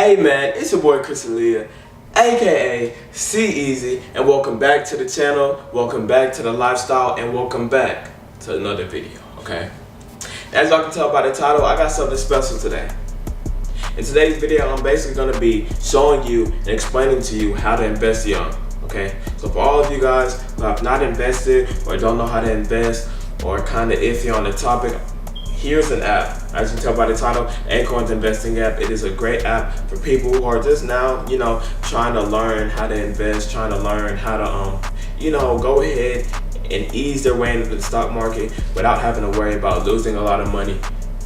Hey man, it's your boy Chris Aaliyah, aka CEasy, and welcome back to the channel, welcome back to the lifestyle, and welcome back to another video, okay? As y'all can tell by the title, I got something special today. In today's video, I'm basically going to be showing you and explaining to you how to invest young, okay? So for all of you guys who have not invested or don't know how to invest or kind of iffy on the topic, here's an app. As you can tell by the title, Acorns investing app. It is a great app for people who are just now, trying to learn how to invest, trying to learn how to, go ahead and ease their way into the stock market without having to worry about losing a lot of money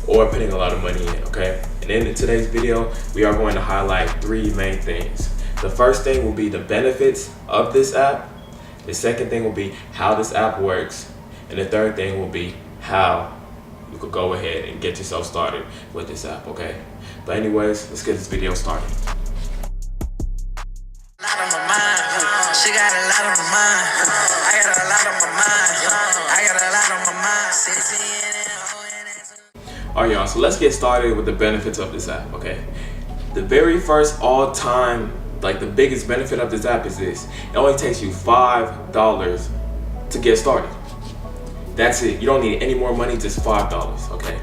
or putting a lot of money in, okay? And in today's video, we are going to highlight three main things. The first thing will be the benefits of this app. The second thing will be how this app works. And the third thing will be how you could go ahead and get yourself started with this app, okay? But anyways, let's get this video started. Alright y'all, so let's get started with the benefits of this app, okay? The very first all-time, the biggest benefit of this app is this. It only takes you $5 to get started. That's it. You don't need any more money, just $5, okay?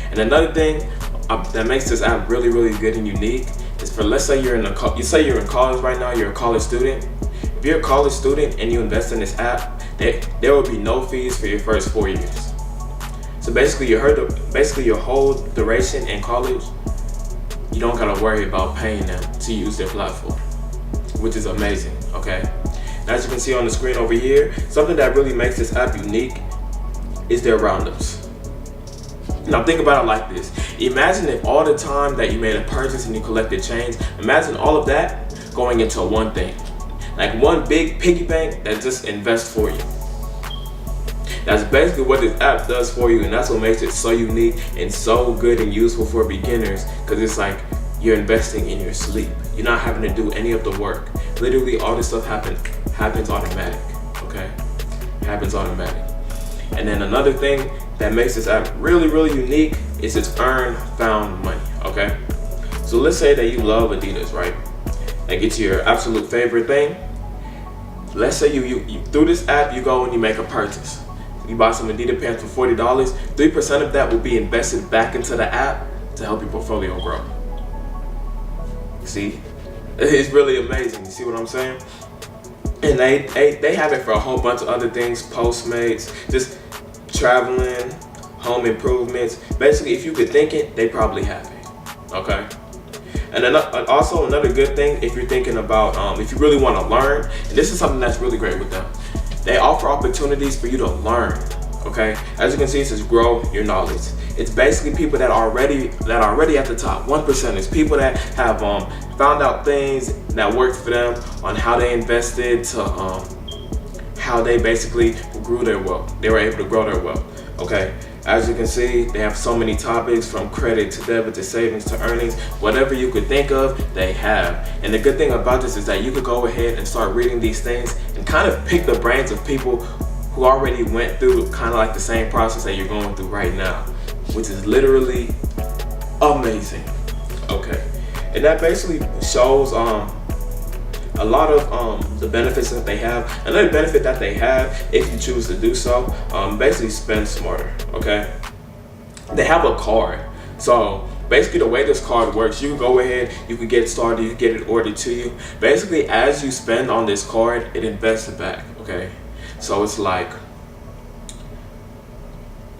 And another thing that makes this app really, really good and unique is for, let's say you're in college right now, you're a college student. If you're a college student and you invest in this app, there will be no fees for your first 4 years. So basically, your whole duration in college, you don't gotta worry about paying them to use their platform, which is amazing, okay? Now, as you can see on the screen over here, something that really makes this app unique is their roundups. Now think about it like this. Imagine if all the time that you made a purchase and you collected change, imagine all of that going into one thing. Like one big piggy bank that just invests for you. That's basically what this app does for you, and that's what makes it so unique and so good and useful for beginners, because it's like you're investing in your sleep. You're not having to do any of the work. Literally all this stuff happens automatic, okay? Happens automatic. And then another thing that makes this app really, really unique is its earn found money, okay? So let's say that you love Adidas, right? Like it's your absolute favorite thing. Let's say you through this app, you go and you make a purchase. You buy some Adidas pants for $40, 3% of that will be invested back into the app to help your portfolio grow. See? It's really amazing, you see what I'm saying? And they have it for a whole bunch of other things, Postmates, just traveling, home improvements. Basically, if you could think it, they probably have it, okay? And then also another good thing, if you're thinking about, if you really want to learn, and this is something that's really great with them, they offer opportunities for you to learn, okay? As you can see, it says grow your knowledge. It's basically people that are already at the top, 1%ers, people that have found out things that worked for them on how they invested to how they basically grew their wealth. They were able to grow their wealth, okay? As you can see, they have so many topics from credit to debit to savings to earnings. Whatever you could think of, they have. And the good thing about this is that you could go ahead and start reading these things and kind of pick the brains of people who already went through kind of like the same process that you're going through right now, which is literally amazing, okay? And that basically shows a lot of the benefits that they have. Another benefit that they have, if you choose to do so, basically spend smarter, okay? They have a card. So basically the way this card works, you can go ahead, you can get started, you can get it ordered to you. Basically, as you spend on this card, it invests it back, okay? So it's like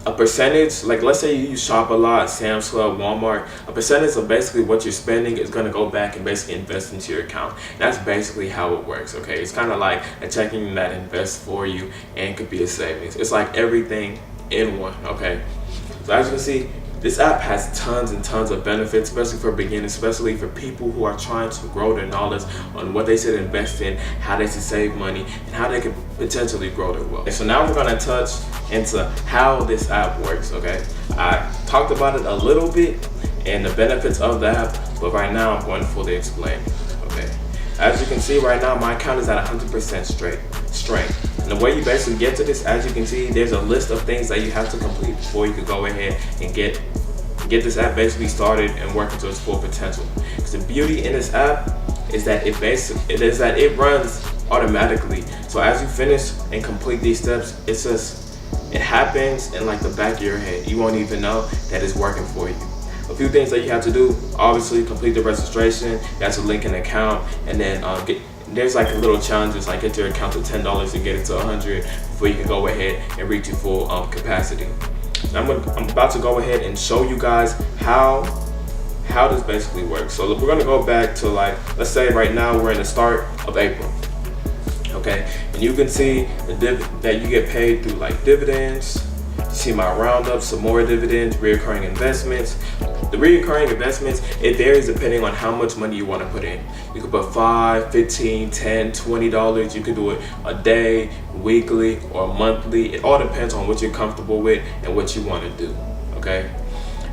a percentage, like let's say you shop a lot, Sam's Club, Walmart, a percentage of basically what you're spending is going to go back and basically invest into your account. And that's basically how it works, okay? It's kind of like a checking that invests for you and could be a savings. It's like everything in one, okay? So as you can see, this app has tons and tons of benefits, especially for beginners, especially for people who are trying to grow their knowledge on what they should invest in, how they should save money, and how they can potentially grow their wealth. And so now we're going to touch into how this app works, okay? I talked about it a little bit and the benefits of the app, but right now I'm going to fully explain, okay? As you can see right now, my account is at 100% strength. And the way you basically get to this, as you can see, there's a list of things that you have to complete before you could go ahead and get this app basically started and working to its full potential. Because the beauty in this app is that it runs automatically. So as you finish and complete these steps, it happens in like the back of your head. You won't even know that it's working for you. A few things that you have to do: obviously complete the registration. You have to link an account, and then there's like a little challenges, like get your account to $10 and get it to 100 before you can go ahead and reach your full capacity. I'm about to go ahead and show you guys how this basically works. So we're gonna go back to, like, let's say right now we're in the start of April. Okay, and you can see that you get paid through like dividends. You see my roundup, some more dividends, recurring investments. The recurring investments, it varies depending on how much money you want to put in. You could put $5, $15, $10, $20. You could do it a day, weekly, or monthly. It all depends on what you're comfortable with and what you want to do. Okay,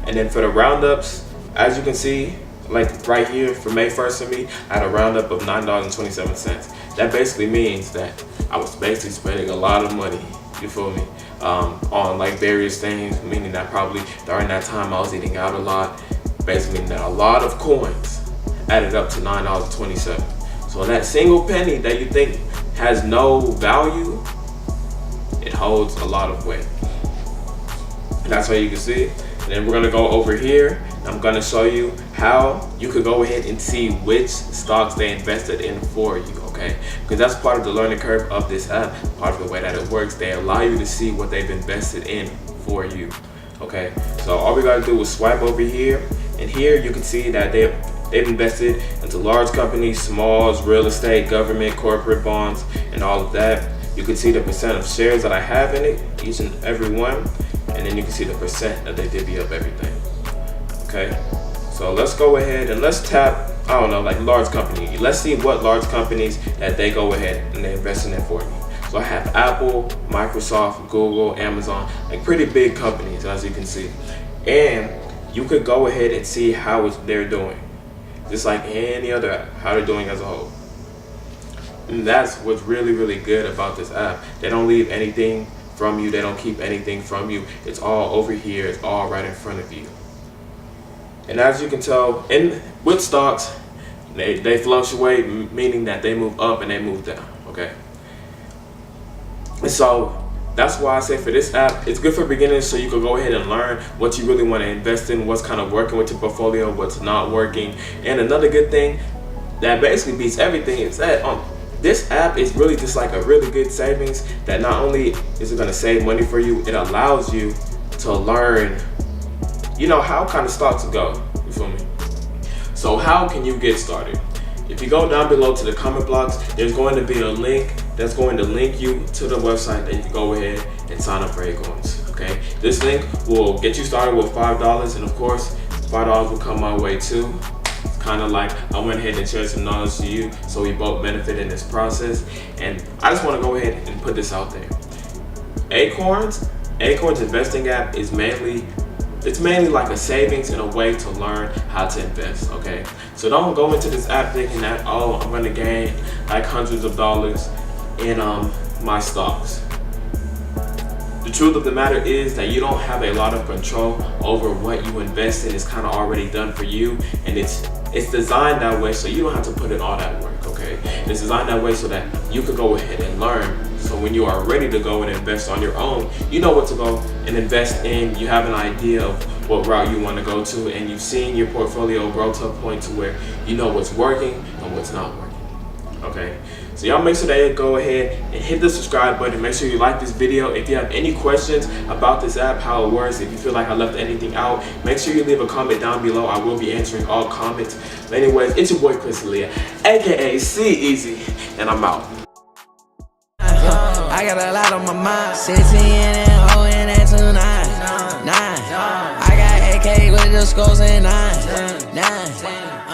and then for the roundups, as you can see, like right here for May 1st for me, I had a roundup of $9.27. That basically means that I was basically spending a lot of money, you feel me, on like various things, meaning that probably during that time I was eating out a lot, basically meaning that a lot of coins added up to $9.27. So that single penny that you think has no value, it holds a lot of weight. And that's how you can see. And then we're gonna go over here. I'm gonna show you how you could go ahead and see which stocks they invested in for you, okay? Because that's part of the learning curve of this app, part of the way that it works. They allow you to see what they've invested in for you, okay? So all we gotta do is swipe over here, and here you can see that they've invested into large companies, smalls, real estate, government, corporate bonds, and all of that. You can see the percent of shares that I have in it, each and every one, and then you can see the percent that they divvy up everything. Okay, so let's go ahead and let's tap, I don't know, like large company. Let's see what large companies that they go ahead and they invest in for me. So I have Apple, Microsoft, Google, Amazon, like pretty big companies, as you can see. And you could go ahead and see how they're doing, just like any other app, how they're doing as a whole. And that's what's really, really good about this app. They don't leave anything from you. They don't keep anything from you. It's all over here. It's all right in front of you. And as you can tell, with stocks, they fluctuate, meaning that they move up and they move down, okay? And so that's why I say for this app, it's good for beginners, so you can go ahead and learn what you really want to invest in, what's kind of working with your portfolio, what's not working. And another good thing that basically beats everything is that this app is really just like a really good savings that not only is it going to save money for you, it allows you to learn, you know, how kind of stocks go, you feel me? So how can you get started? If you go down below to the comment blocks, there's going to be a link that's going to link you to the website that you can go ahead and sign up for Acorns, okay? This link will get you started with $5, and of course, $5 will come my way too. It's kind of like I went ahead and shared some knowledge to you, so we both benefit in this process. And I just want to go ahead and put this out there. Acorns investing app is mainly like a savings and a way to learn how to invest, okay? So don't go into this app thinking that, oh, I'm gonna gain like hundreds of dollars in my stocks. The truth of the matter is that you don't have a lot of control over what you invest in. It's kind of already done for you, and it's designed that way so you don't have to put in all that work, okay? It's designed that way so that you could go ahead and learn. So when you are ready to go and invest on your own, you know what to go and invest in. You have an idea of what route you want to go to, and you've seen your portfolio grow to a point to where you know what's working and what's not working, okay? So y'all make sure that you go ahead and hit the subscribe button. Make sure you like this video. If you have any questions about this app, how it works, if you feel like I left anything out, make sure you leave a comment down below. I will be answering all comments. But anyways, it's your boy Chris Leah, aka CEasy, and I'm out. I got a lot on my mind. 16 and O and that 29. 9. I got AK with the scores and 9.